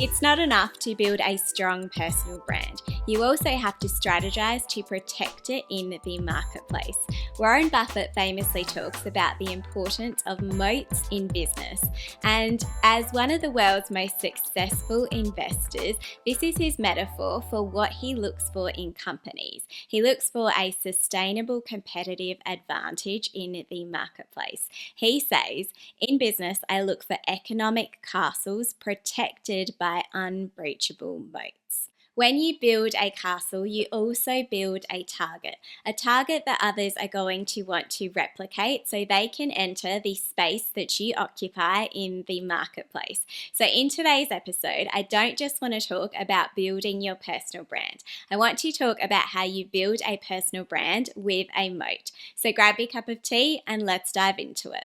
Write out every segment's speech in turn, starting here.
It's not enough to build a strong personal brand. You also have to strategize to protect it in the marketplace. Warren Buffett famously talks about the importance of moats in business. And as one of the world's most successful investors, this is his metaphor for what he looks for in companies. He looks for a sustainable competitive advantage in the marketplace. He says, in business, I look for economic castles protected by unbreachable moats. When you build a castle, you also build a target that others are going to want to replicate so they can enter the space that you occupy in the marketplace. So in today's episode, I don't just want to talk about building your personal brand. I want to talk about how you build a personal brand with a moat. So grab your cup of tea and let's dive into it.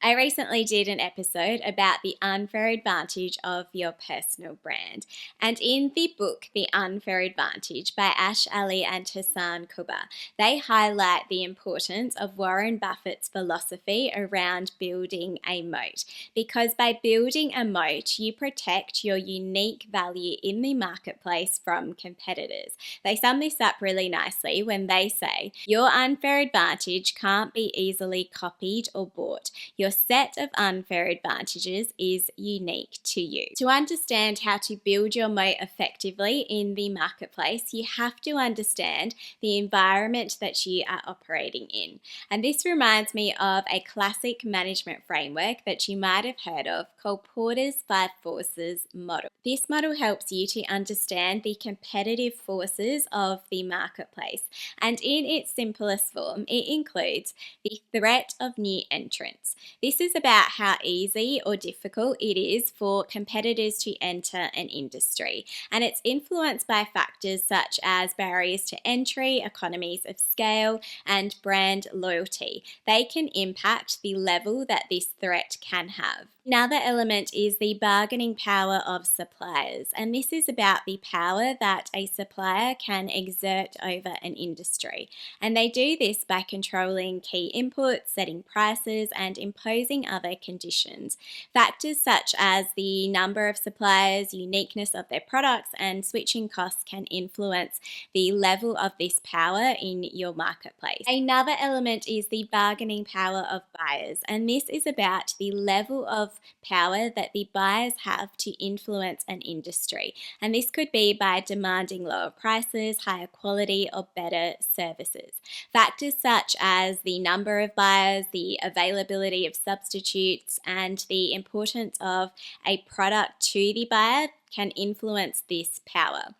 I recently did an episode about the unfair advantage of your personal brand. And in the book, The Unfair Advantage by Ash Ali and Hassan Kuba, they highlight the importance of Warren Buffett's philosophy around building a moat. Because by building a moat, you protect your unique value in the marketplace from competitors. They sum this up really nicely when they say, your unfair advantage can't be easily copied or bought. Your set of unfair advantages is unique to you. To understand how to build your moat effectively in the marketplace, you have to understand the environment that you are operating in. And this reminds me of a classic management framework that you might have heard of called Porter's 5 Forces model. This model helps you to understand the competitive forces of the marketplace. And in its simplest form, it includes the threat of new entrants. This is about how easy or difficult it is for competitors to enter an industry, and it's influenced by factors such as barriers to entry, economies of scale, and brand loyalty. They can impact the level that this threat can have. Another element is the bargaining power of suppliers, and this is about the power that a supplier can exert over an industry. And they do this by controlling key inputs, setting prices, and imposing other conditions. Factors such as the number of suppliers, uniqueness of their products, and switching costs can influence the level of this power in your marketplace. Another element is the bargaining power of buyers, and this is about the level of power that the buyers have to influence an industry. And this could be by demanding lower prices, higher quality, or better services. Factors such as the number of buyers, the availability of substitutes, and the importance of a product to the buyer can influence this power.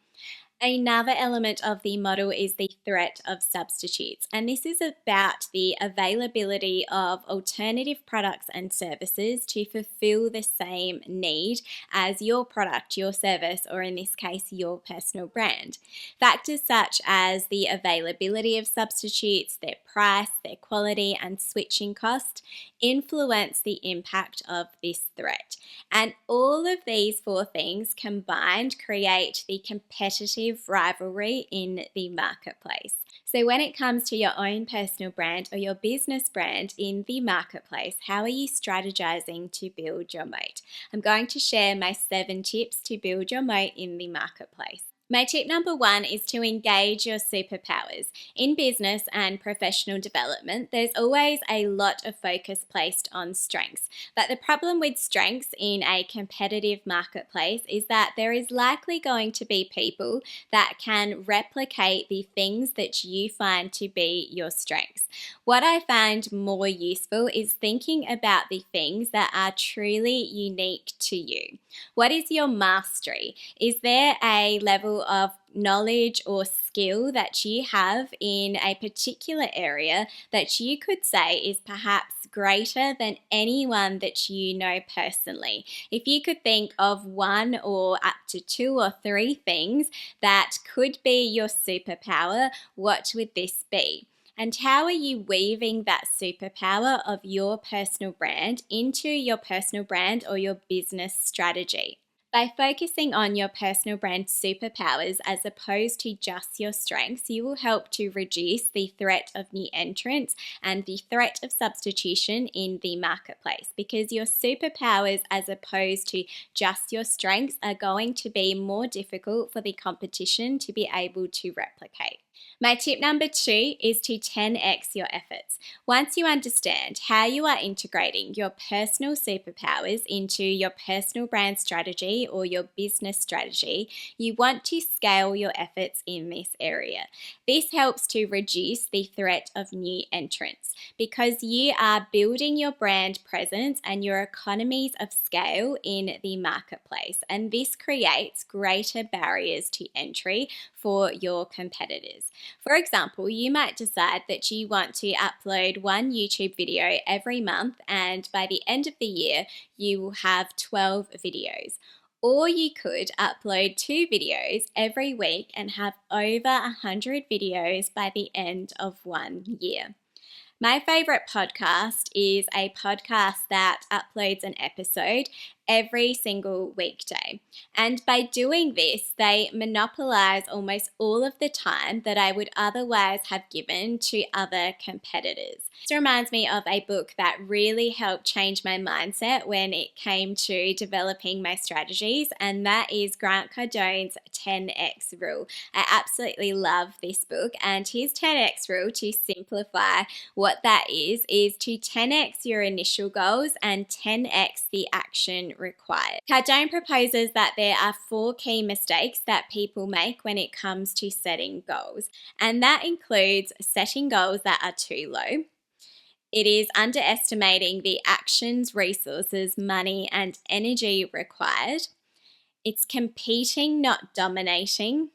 Another element of the model is the threat of substitutes, and this is about the availability of alternative products and services to fulfill the same need as your product, your service, or in this case, your personal brand. Factors such as the availability of substitutes, their price, their quality, and switching cost influence the impact of this threat. And all of these 4 things combined create the competitive rivalry in the marketplace. So when it comes to your own personal brand or your business brand in the marketplace, how are you strategizing to build your moat? I'm going to share my 7 tips to build your moat in the marketplace. My tip number 1 is to engage your superpowers. In business and professional development, there's always a lot of focus placed on strengths. But the problem with strengths in a competitive marketplace is that there is likely going to be people that can replicate the things that you find to be your strengths. What I find more useful is thinking about the things that are truly unique to you. What is your mastery? Is there a level of knowledge or skill that you have in a particular area that you could say is perhaps greater than anyone that you know personally? If you could think of 1 or up to 2 or 3 things that could be your superpower, what would this be? And how are you weaving that superpower of your personal brand into your personal brand or your business strategy? By focusing on your personal brand superpowers as opposed to just your strengths, you will help to reduce the threat of new entrants and the threat of substitution in the marketplace, because your superpowers as opposed to just your strengths are going to be more difficult for the competition to be able to replicate. My tip number 2 is to 10x your efforts. Once you understand how you are integrating your personal superpowers into your personal brand strategy or your business strategy, you want to scale your efforts in this area. This helps to reduce the threat of new entrants because you are building your brand presence and your economies of scale in the marketplace, and this creates greater barriers to entry for your competitors. For example, you might decide that you want to upload one YouTube video every month, and by the end of the year, you will have 12 videos. Or you could upload 2 videos every week and have over 100 videos by the end of 1 year. My favorite podcast is a podcast that uploads an episode every single weekday. And by doing this, they monopolize almost all of the time that I would otherwise have given to other competitors. This reminds me of a book that really helped change my mindset when it came to developing my strategies, and that is Grant Cardone's 10x rule. I absolutely love this book, and his 10x rule, to simplify what that is to 10x your initial goals and 10x the action required. Cardone proposes that there are 4 key mistakes that people make when it comes to setting goals, and that includes setting goals that are too low. It is underestimating the actions, resources, money, and energy required. It's competing, not dominating,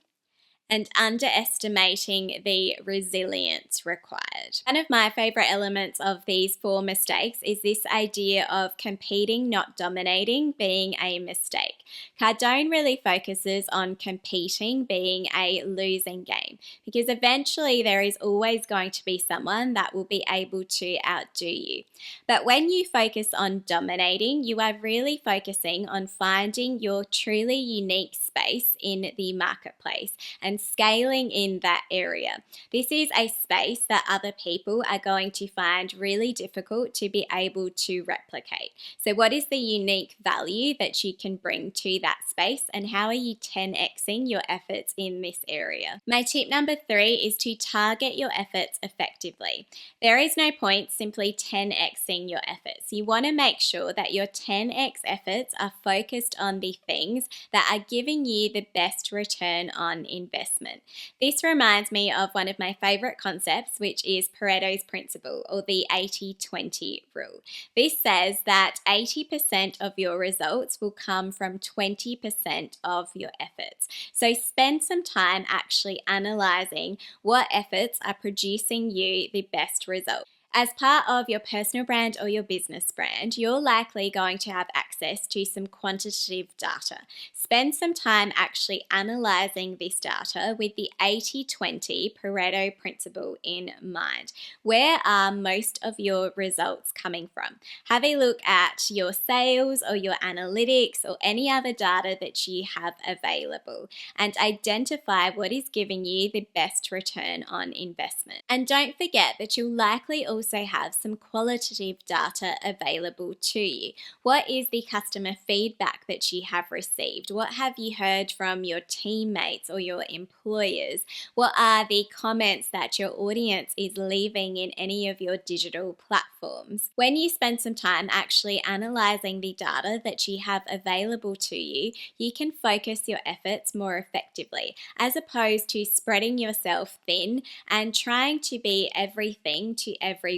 and underestimating the resilience required. One of my favorite elements of these 4 mistakes is this idea of competing, not dominating, being a mistake. Cardone really focuses on competing being a losing game, because eventually there is always going to be someone that will be able to outdo you. But when you focus on dominating, you are really focusing on finding your truly unique space in the marketplace and scaling in that area. This is a space that other people are going to find really difficult to be able to replicate. So what is the unique value that you can bring to that space, and how are you 10xing your efforts in this area? My tip number 3 is to target your efforts effectively. There is no point simply 10xing your efforts. You want to make sure that your 10x efforts are focused on the things that are giving you the best return on investment. This reminds me of one of my favorite concepts, which is Pareto's principle, or the 80-20 rule. This says that 80% of your results will come from 20% of your efforts. So spend some time actually analyzing what efforts are producing you the best results. As part of your personal brand or your business brand, you're likely going to have access to some quantitative data. Spend some time actually analyzing this data with the 80-20 Pareto principle in mind. Where are most of your results coming from? Have a look at your sales or your analytics or any other data that you have available, and identify what is giving you the best return on investment. And don't forget that you'll likely also have some qualitative data available to you. What is the customer feedback that you have received? What have you heard from your teammates or your employers? What are the comments that your audience is leaving in any of your digital platforms? When you spend some time actually analyzing the data that you have available to you, you can focus your efforts more effectively, as opposed to spreading yourself thin and trying to be everything to everyone.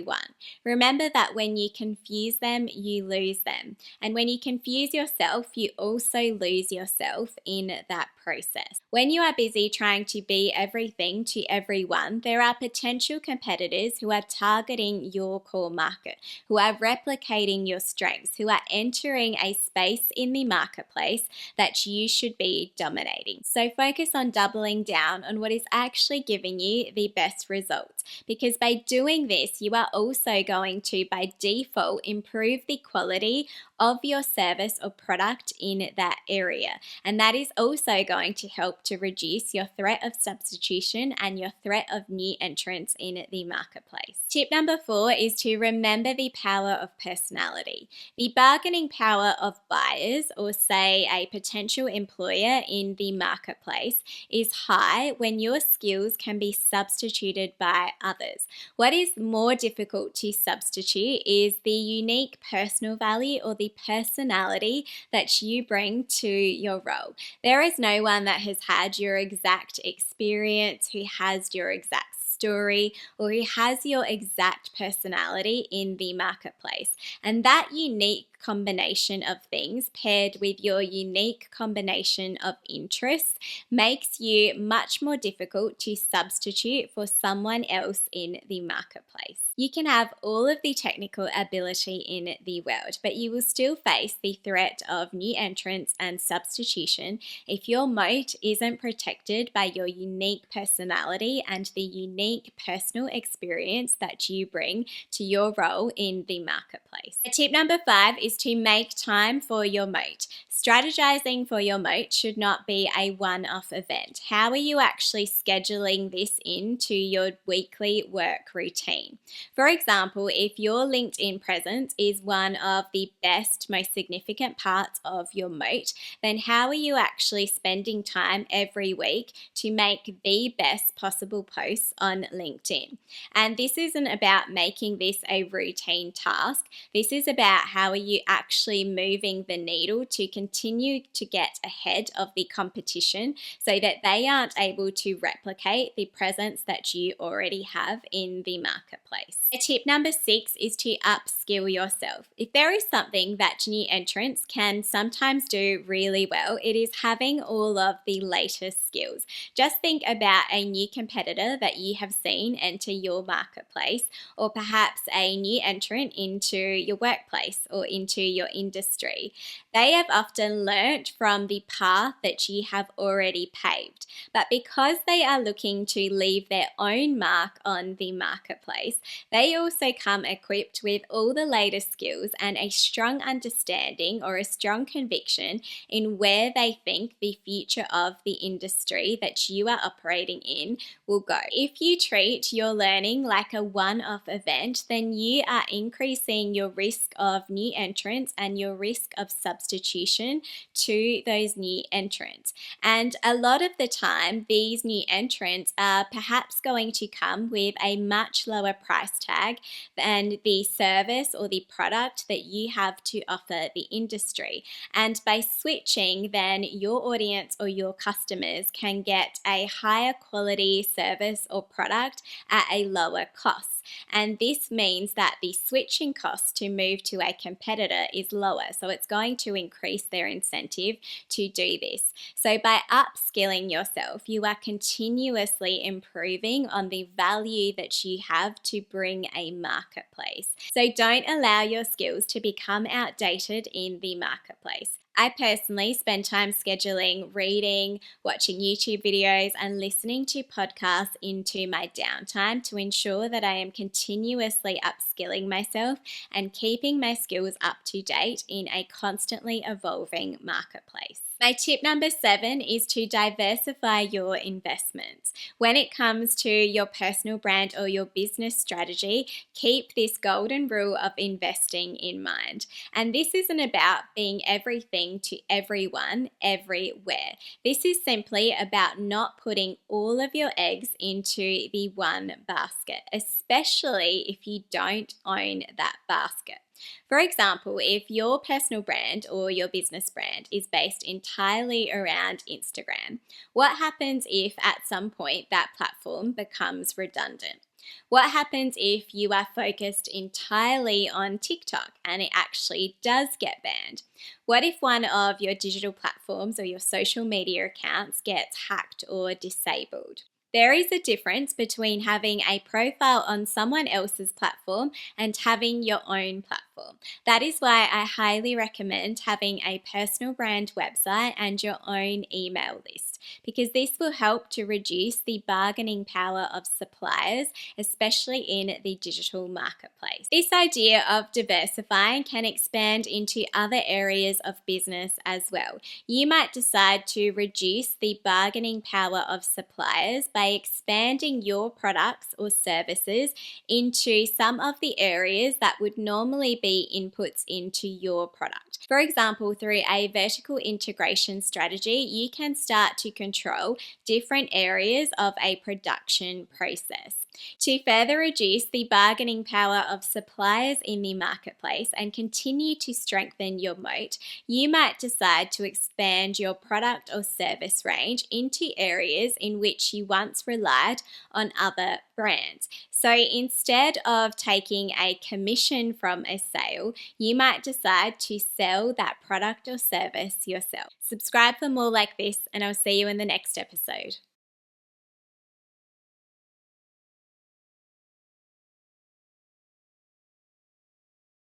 Remember that when you confuse them, you lose them. And when you confuse yourself, you also lose yourself in that process. When you are busy trying to be everything to everyone, there are potential competitors who are targeting your core market, who are replicating your strengths, who are entering a space in the marketplace that you should be dominating. So focus on doubling down on what is actually giving you the best results, because by doing this, you are also going to, by default, improve the quality of your your service or product in that area. And that is also going to help to reduce your threat of substitution and your threat of new entrants in the marketplace. Tip number 4 is to remember the power of personality. The bargaining power of buyers, or say a potential employer in the marketplace, is high when your skills can be substituted by others. What is more difficult to substitute is the unique personal value or the personality that you bring to your role. There is no one that has had your exact experience, who has your exact story, or who has your exact personality in the marketplace. And that unique combination of things paired with your unique combination of interests makes you much more difficult to substitute for someone else in the marketplace. You can have all of the technical ability in the world, but you will still face the threat of new entrants and substitution if your moat isn't protected by your unique personality and the unique personal experience that you bring to your role in the marketplace. Tip number 5 is to make time for your moat. Strategizing for your moat should not be a one-off event. How are you actually scheduling this into your weekly work routine? For example, if your LinkedIn presence is one of the best, most significant parts of your moat, then how are you actually spending time every week to make the best possible posts on LinkedIn? And this isn't about making this a routine task. This is about how are you actually moving the needle to continue to get ahead of the competition so that they aren't able to replicate the presence that you already have in the marketplace. Tip number 6 is to upskill yourself. If there is something that new entrants can sometimes do really well, it is having all of the latest skills. Just think about a new competitor that you have seen enter your marketplace, or perhaps a new entrant into your workplace or into your industry. They have often learnt from the path that you have already paved, but because they are looking to leave their own mark on the marketplace, they also come equipped with all the latest skills and a strong understanding or a strong conviction in where they think the future of the industry that you are operating in will go. If you treat your learning like a one-off event, then you are increasing your risk of new entrants and your risk of substitution to those new entrants. And a lot of the time, these new entrants are perhaps going to come with a much lower price tag than the service or the product that you have to offer the industry. And by switching, then your audience or your customers can get a higher quality service or product at a lower cost. And this means that the switching cost to move to a competitor is lower. So it's going to increase their incentive to do this. So by upskilling yourself, you are continuously improving on the value that you have to bring a marketplace. So don't allow your skills to become outdated in the marketplace. I personally spend time scheduling reading, watching YouTube videos, and listening to podcasts into my downtime to ensure that I am continuously upskilling myself and keeping my skills up to date in a constantly evolving marketplace. My tip number 7 is to diversify your investments. When it comes to your personal brand or your business strategy, keep this golden rule of investing in mind. And this isn't about being everything to everyone, everywhere. This is simply about not putting all of your eggs into the one basket, especially if you don't own that basket. For example, if your personal brand or your business brand is based entirely around Instagram, what happens if at some point that platform becomes redundant? What happens if you are focused entirely on TikTok and it actually does get banned? What if one of your digital platforms or your social media accounts gets hacked or disabled? There is a difference between having a profile on someone else's platform and having your own platform. platform. That is why I highly recommend having a personal brand website and your own email list, because this will help to reduce the bargaining power of suppliers, especially in the digital marketplace. This idea of diversifying can expand into other areas of business as well. You might decide to reduce the bargaining power of suppliers by expanding your products or services into some of the areas that would normally be inputs into your product. For example, through a vertical integration strategy, you can start to control different areas of a production process. To further reduce the bargaining power of suppliers in the marketplace and continue to strengthen your moat, you might decide to expand your product or service range into areas in which you once relied on other brands. So instead of taking a commission from a sale, you might decide to sell that product or service yourself. Subscribe for more like this, and I'll see you in the next episode.